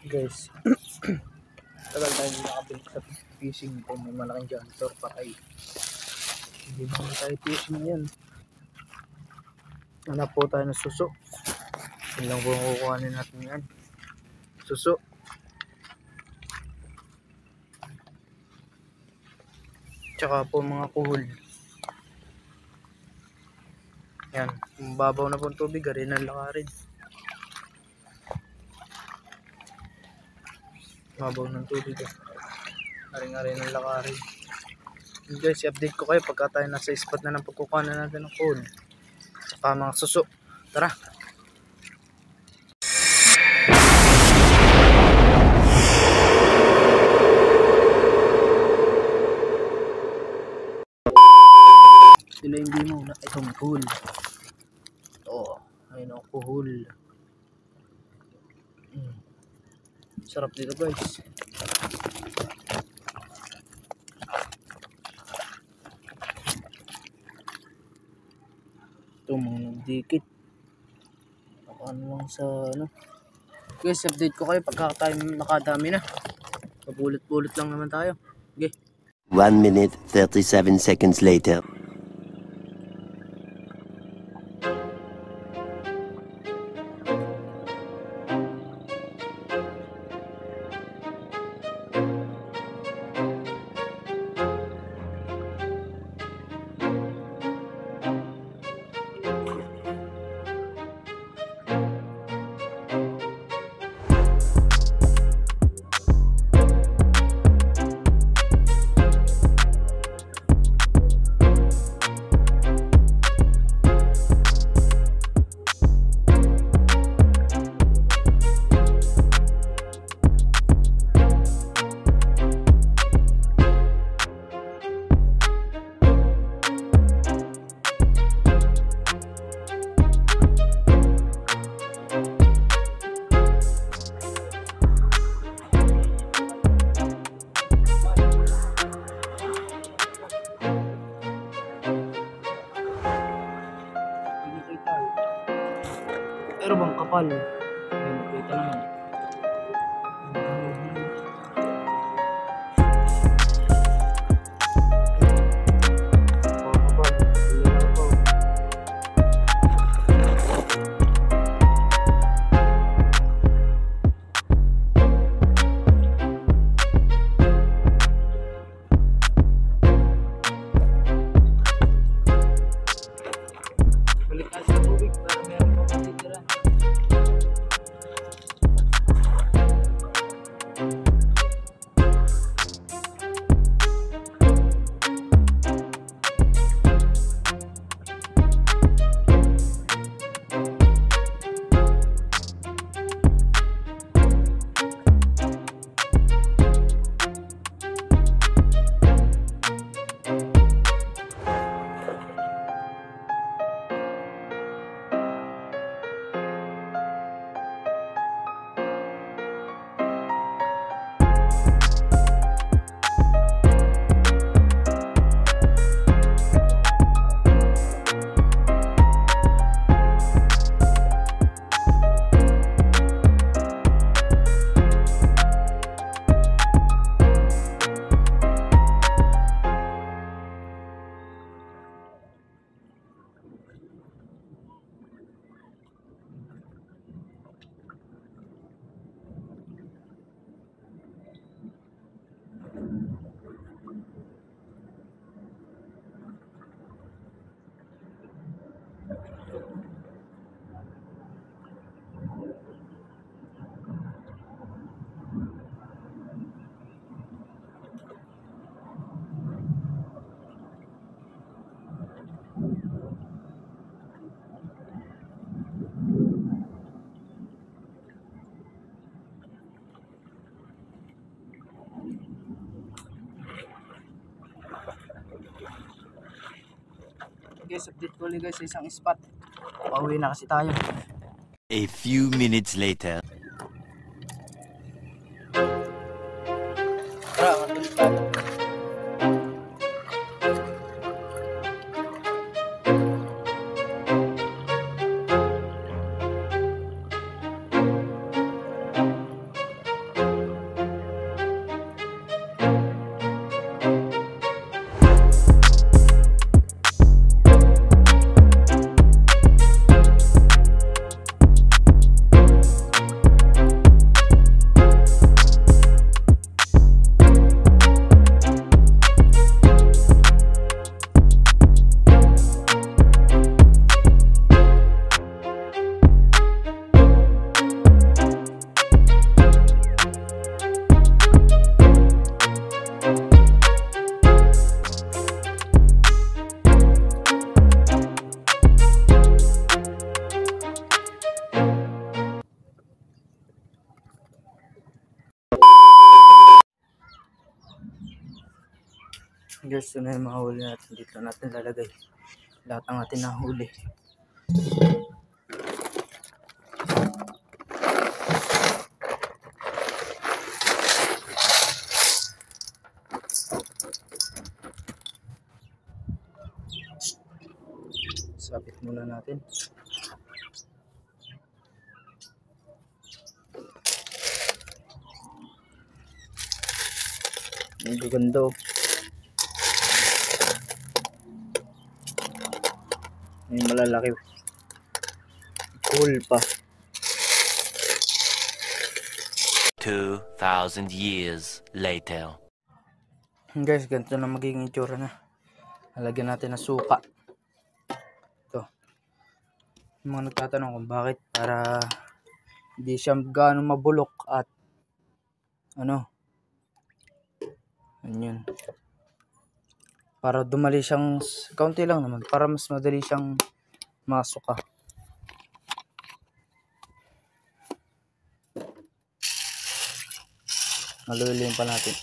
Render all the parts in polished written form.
Guys, tagal tayo nakabalik sa fishing ito. May malaking janitor pa kayo. Hindi naman tayo fishing ngayon. Hanap po tayo ng suso. Yun lang po ang kukuhanin natin yan. Suso. Tsaka po mga kuhol. Yan. Mababaw na po ang tubig. Garin ang lakarin. Mababaw ng tubig. Aring-aring ng lakarin. Guys, i-update ko kayo pagka tayo nasa spot na ng pagkukuha na natin ng kuhol. Tsaka mga suso. Tara! Sila hindi mo na itong kuhol. Ito. Ayun ang kuhol. Sarap dito guys. Ito mga nagdikit. Ano lang sa ano. Guys, update ko kayo pagka tayo nakadami na. Pabulot-bulot lang naman tayo. Okay. 1 minute 37 seconds later. Pero bang kapal? Ayan, kita naman. Balik tayo sa tubig para meron pa matitira. Guys, update ko ulit guys sa isang spot. Pauwi na kasi tayo. A few minutes later. Tara, matuloy tayo. Guys, ito na yung mga huli natin. Dito natin lalagay lahat ng ating nahuli. Sabit muna natin. Medyo ganda oh. May malalaki. Cool pa. 2,000 years later. Guys, ganito na magiging itsura na. Halagyan natin ng suka. Ito. Yung mga nagtatanong kung bakit, para hindi siya gaano mabulok at ano. Yun. Para dumali siyang, kaunti lang naman, para mas madali siyang masuka. Malulim pa natin.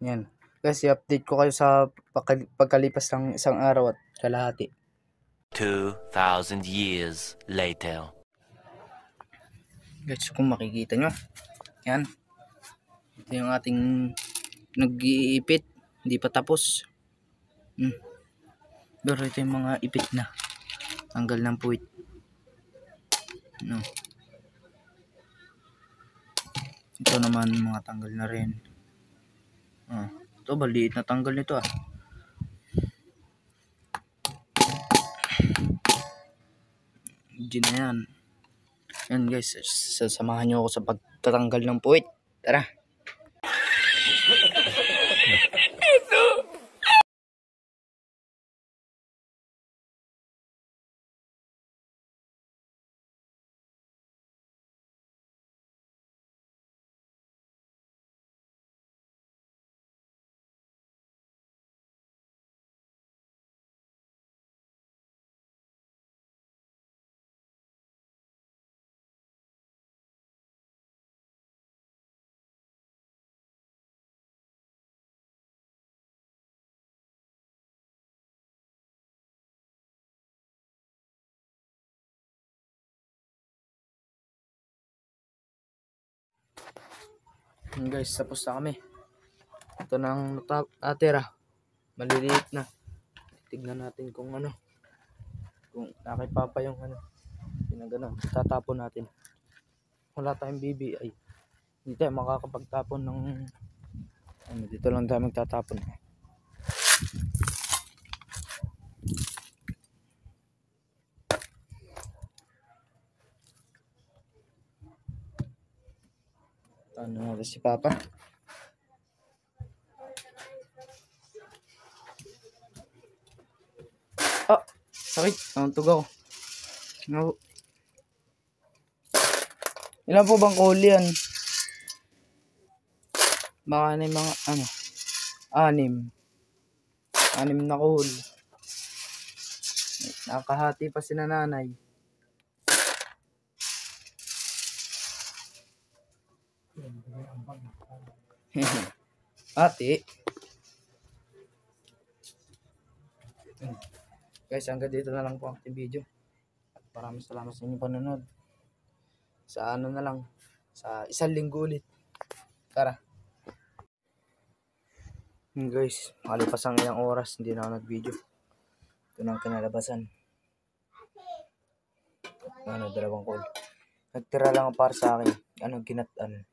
Yan. Guys, i-update ko kayo sa pagkalipas ng isang araw at kalahati. 2,000 years later. Guys, kung makikita nyo, yan. Ito yung ating nag-iipit. Hindi pa tapos. Pero ito yung mga ipit na. Tanggal ng puwit. No. Ito naman mga tanggal na rin. Ito, maliit na tanggal nito ah. Gin na yan. Yan guys, sasamahan nyo ako sa pagtatanggal ng puwit. Tara. Guys, tapos na kami. Ito nang natira. Maliliit na. Tignan natin kung ano. Kung nakipapa yung ano. Pinagano. Tatapon natin. Wala tayong BBI. Hindi tayo makakapagtapon ng ano. Dito lang tayo magtatapon. Ano na si Papa? Ah, sakit. Nauntog ako. No. Ilan po bang kahuli yan? Baka na yung mga ano. 6. 6 na kahuli. Nakahati pa si nanay. Ate. Guys, hanggang dito na lang po ang ating video. At maraming salamat sa inyong panonood. Sa ano na lang. Sa 1 linggo ulit. Tara. Guys, malipas ang ilang oras, hindi na ako nag-video. Ito na ang kinalabasan. Ano, 2 call. Nagtira lang para sa akin. Ano, ginatan.